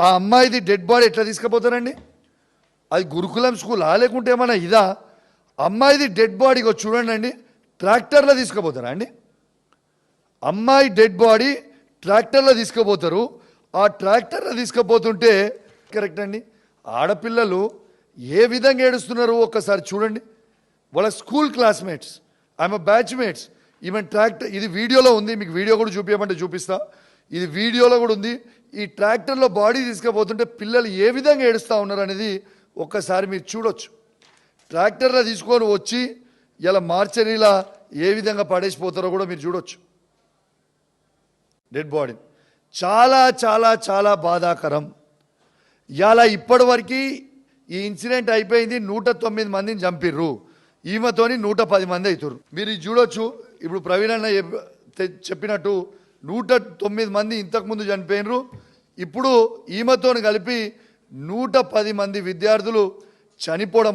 ఆ అమ్మాయిది dead body ఎట్లా తీసుకుపోతారండి? అది గురుకులం స్కూలా లేకుంటే ఏమన్నా ఇదా? అమ్మాయిది డెడ్ బాడీకి చూడండి అండి, ట్రాక్టర్లో తీసుకుపోతారా అండి? అమ్మాయి డెడ్ బాడీ ట్రాక్టర్లో తీసుకుపోతారు. ఆ ట్రాక్టర్లో తీసుకుపోతుంటే కరెక్ట్ అండి. ఆడపిల్లలు ఏ విధంగా ఏడుస్తున్నారు ఒక్కసారి చూడండి. వాళ్ళ స్కూల్ క్లాస్మేట్స్, ఆమె బ్యాచ్మేట్స్, ఈవెన్ ట్రాక్టర్, ఇది వీడియోలో ఉంది, మీకు వీడియో కూడా చూపించమంటే చూపిస్తా. ఇది వీడియోలో కూడా ఉంది. ఈ ట్రాక్టర్లో బాడీ తీసుకుపోతుంటే పిల్లలు ఏ విధంగా ఏడుస్తూ ఉన్నారు అనేది ఒక్కసారి మీరు చూడొచ్చు. ట్రాక్టర్లో తీసుకొని వచ్చి ఇలా మార్చరీలా ఏ విధంగా పడేసిపోతారో కూడా మీరు చూడొచ్చు. డెడ్ బాడీ చాలా చాలా చాలా బాధాకరం. ఇలా ఇప్పటి వరకు ఈ ఇన్సిడెంట్ అయిపోయింది. 109 మందిని చంపిర్రు, ఈమెతోని 110 మంది అవుతారు. మీరు ఇది చూడొచ్చు. ఇప్పుడు ప్రవీణ్ అన్న చెప్పినట్టు 109 మంది ఇంతకుముందు చనిపోయినరు. ఇప్పుడు ఈమెతోని కలిపి 110 మంది విద్యార్థులు చనిపోవడం